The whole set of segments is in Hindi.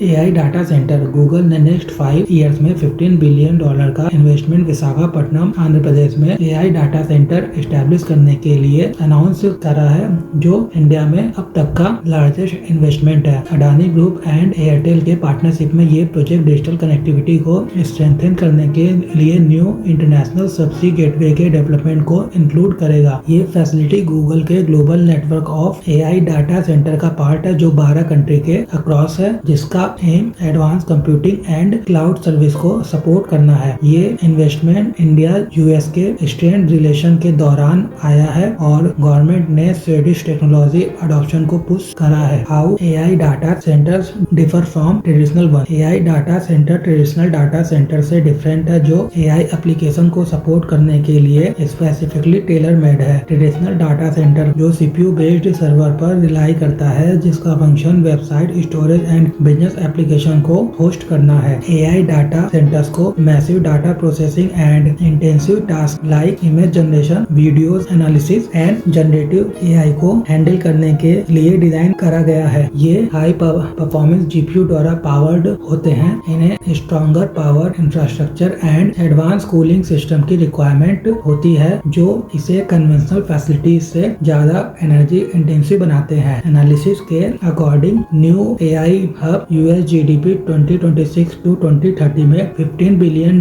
AI data centre. गूगल ने नेक्स्ट 5 ईयर्स में $15 बिलियन का इन्वेस्टमेंट विशाखापट्टनम आंध्र प्रदेश में एआई डाटा सेंटर एस्टेब्लिश करने के लिए अनाउंस करा है, जो इंडिया में अब तक का लार्जेस्ट इन्वेस्टमेंट है। अडानी ग्रुप एंड एयरटेल के पार्टनरशिप में ये प्रोजेक्ट डिजिटल कनेक्टिविटी को स्ट्रेंथन करने के लिए न्यू इंटरनेशनल सबसी गेटवे के डेवलपमेंट को इंक्लूड करेगा। ये फैसिलिटी गूगल के global network of AI data center का पार्ट है, जो 12 कंट्री के अक्रॉस है, जिसका aim advance computing and cloud service को सपोर्ट करना है। ये इन्वेस्टमेंट इंडिया यूएस के स्ट्रेंड रिलेशन के दौरान आया है और गवर्नमेंट ने स्वीडिश टेक्नोलॉजी अडॉप्शन को पुश करा है। How AI data centres differ from traditional one. AI data centre traditional data centre से डिफरेंट है, जो एआई एप्लीकेशन को सपोर्ट करने के लिए स्पेसिफिकली टेलर मेड है। ट्रेडिशनल डाटा सेंटर जो सीपीयू बेस्ड सर्वर पर रिलाई करता है, जिसका function website storage and business application को होस्ट करना है। एआई डाटा सेंटर्स को massive data processing and intensive task like image generation, videos analysis and generative AI को हैंडल करने के लिए डिजाइन करा गया है। ये हाई परफॉर्मेंस जीपीयू द्वारा पावर्ड होते हैं। इन्हें stronger power infrastructure and advance cooling system की रिक्वायरमेंट होती है, जो इसे कन्वेंशनल फैसिलिटीज से ज्यादा एनर्जी इंटेंसिव बनाते हैं। एनालिसिस के according new AI hub US GDP 2026 to 2030 में $15 billion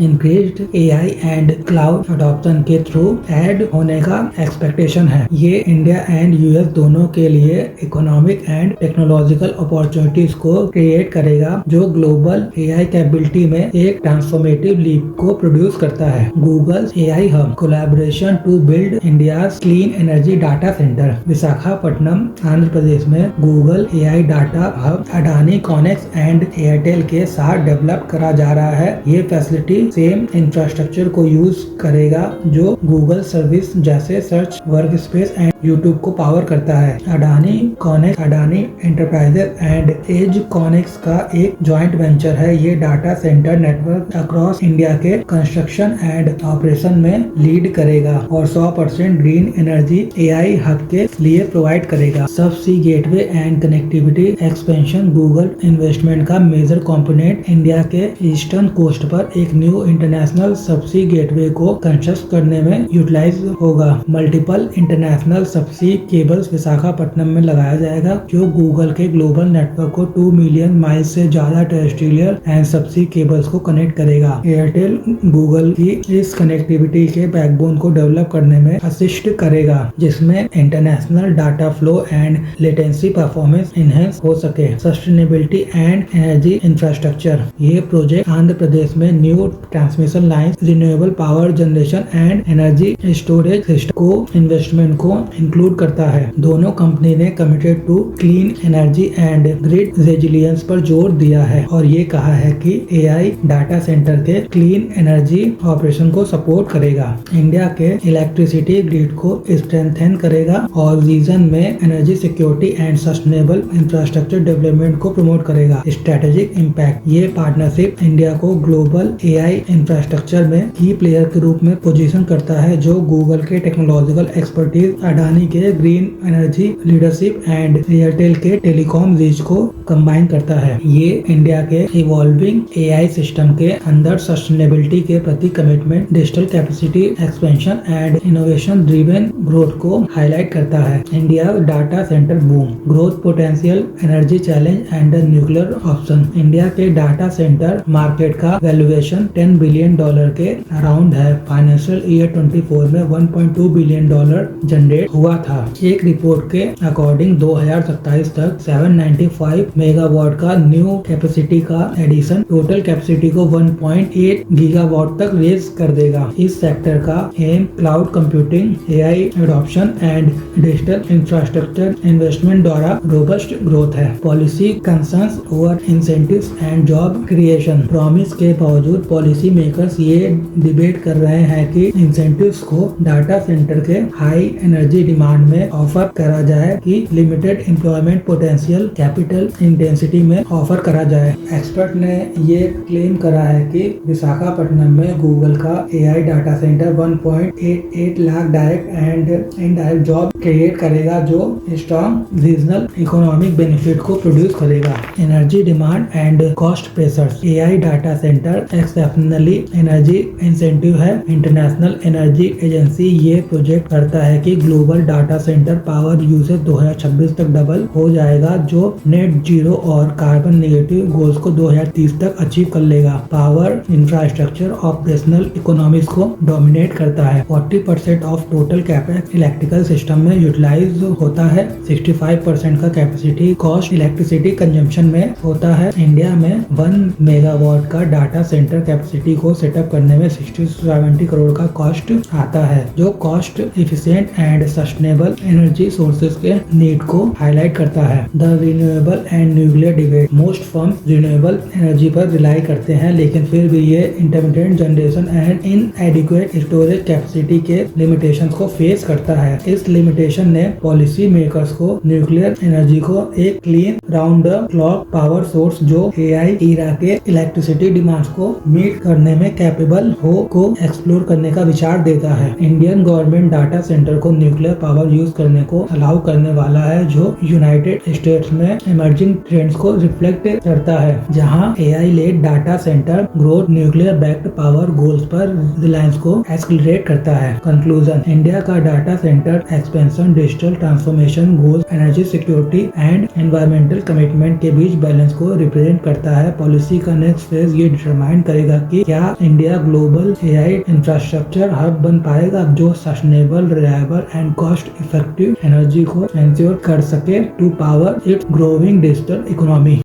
increased AI and cloud adoption के थ्रू ऐड होने का एक्सपेक्टेशन है। ये इंडिया एंड यूएस दोनों के लिए इकोनॉमिक एंड टेक्नोलॉजिकल अपॉर्चुनिटीज को क्रिएट करेगा, जो ग्लोबल एआई कैपेबिलिटी में एक ट्रांसफॉर्मेटिव लीप को प्रोड्यूस करता है। Google AI hub collaboration to build India clean energy data centre. Visakhapatnam Andhra Pradesh में Google AI data hub Adani ConneX and Airtel के साथ डेवलप करा जा रहा है। ये फैसिलिटी सेम इंफ्रास्ट्रक्चर को यूज करेगा जो गूगल सर्विस जैसे search, Workspace and YouTube को पावर करता है। Adani ConneX Adani Enterprises and EdgeConneX का एक जॉइंट वेंचर है। ये data centre network across India के कंस्ट्रक्शन एंड ऑपरेशन में लीड करेगा और 100% ग्रीन एनर्जी एआई हब के लिए प्रोवाइड करेगा। Subsea gateway and connectivity expansion. Google investment का मेजर कंपोनेंट इंडिया के ईस्टर्न कोस्ट पर एक न्यू इंटरनेशनल सबसी गेटवे को कंस्ट्रक्ट करने में यूटिलाइज होगा। Multiple international subsea cables Visakhapatnam में लगाया जाएगा, जो गूगल के ग्लोबल नेटवर्क को 2 मिलियन माइल से ज्यादा टेरेस्ट्रियल एंड सबसी केबल्स को कनेक्ट करेगा। एयरटेल गूगल की इस कनेक्टिविटी के बैकबोन को डेवलप करने में असिस्ट करेगा, जिसमें international data flow and latency performance enhance हो सके। Sustainability and energy infrastructure. ये प्रोजेक्ट आंध्र प्रदेश में new transmission line, renewable power generation and energy storage system को इन्वेस्टमेंट को इंक्लूड करता है। दोनों कंपनी ने committed to clean energy and grid resilience पर जोर दिया है और ये कहा है कि एआई डाटा सेंटर के क्लीन एनर्जी ऑपरेशन को सपोर्ट करेगा, इंडिया के इलेक्ट्रिसिटी ग्रिड को स्ट्रेंथन करेगा और रीजन में energy security and sustainable infrastructure development को प्रमोट करेगा। Strategic impact. ये पार्टनरशिप इंडिया को ग्लोबल एआई इंफ्रास्ट्रक्चर में की प्लेयर के रूप में पोजीशन करता है, जो गूगल के टेक्नोलॉजिकल एक्सपर्टीज, अडानी के green energy leadership and Airtel के टेलीकॉम रीच को कंबाइन करता है। ये इंडिया के इवॉल्विंग एआई सिस्टम के अंदर सस्टेनेबिलिटी के प्रति commitment, digital capacity expansion and innovation driven growth को हाईलाइट करता है। India data centre boom, growth potential, energy challenge and nuclear option. India के डाटा सेंटर मार्केट का वैल्यूएशन $10 बिलियन के अराउंड है। फाइनेंशियल ईयर 24 में $1.2 बिलियन जनरेट हुआ था। एक रिपोर्ट के अकॉर्डिंग 2027 तक 795 मेगावाट का न्यू कैपेसिटी का एडिशन टोटल कैपेसिटी को 1.8 गीगावाट तक रेज कर देगा। इस सेक्टर का एम cloud computing, AI adoption and digital infrastructure investment द्वारा रोबस्ट ग्रोथ है। Policy concerns over incentives and job creation. Promise के बावजूद पॉलिसी मेकर्स ये डिबेट कर रहे हैं कि इंसेंटिव्स को डाटा सेंटर के हाई एनर्जी डिमांड में ऑफर करा जाए कि limited employment potential capital intensity में ऑफर करा जाए। एक्सपर्ट ने ये क्लेम करा है कि विशाखापट्टनम में गूगल का AI data centre 1.88 lakh direct and indirect job create करेगा, जो स्ट्रॉन्ग रीजनल इकोनॉमिक बेनिफिट को प्रोड्यूस करेगा। Energy demand and cost pressures. AI data centre exceptionally energy incentive है। इंटरनेशनल एनर्जी एजेंसी ये प्रोजेक्ट करता है कि global data centre power usage 2026 तक डबल हो जाएगा, जो नेट जीरो और कार्बन नेगेटिव गोल्स को 2030 तक अचीव कर लेगा। पावर इंफ्रास्ट्रक्चर ऑपरेशनल इकोनॉमिक्स को डोमिनेट करता है। 40% of total capacity electrical system में यूटिलाइज होता है। 65% का कैपेसिटी कॉस्ट इलेक्ट्रिसिटी कंजम्पशन में होता है। इंडिया में 1 मेगावाट का डाटा सेंटर कैपेसिटी को सेटअप करने में 60 से 70 करोड़ का कॉस्ट आता है, जो cost efficient and sustainable energy sources के नीड को हाईलाइट करता है। The renewable and nuclear debate. Most firms renewable energy पर रिलाई करते हैं, लेकिन फिर भी ये intermittent generation and इनएडिक्वेट storage capacity के लिमिटेशंस को फेस करता है। इस लिमिटेशन ने पॉलिसी मेकर्स को न्यूक्लियर एनर्जी को एक clean round the clock power source जो एआई ईरा के इलेक्ट्रिसिटी डिमांड्स को मीट करने में कैपेबल हो को एक्सप्लोर करने का विचार देता है। इंडियन गवर्नमेंट डाटा सेंटर को न्यूक्लियर पावर यूज करने को अलाउ करने वाला है, जो यूनाइटेड स्टेट्स में इमर्जिंग ट्रेंड्स को रिफ्लेक्ट करता है, जहां AI led data centre growth nuclear backed power goals पर रिलायंस को एक्सलरेट करता है। कंक्लूजन। इंडिया का data centre expansion, digital transformation goals, energy security and environmental commitment के बीच बैलेंस को रिप्रेजेंट करता है। पॉलिसी का नेक्स्ट फेज ये डिटरमाइन करेगा कि क्या India global AI infrastructure hub बन पाएगा, जो sustainable, reliable and cost effective energy को एंश्योर कर सके to power its growing digital economy.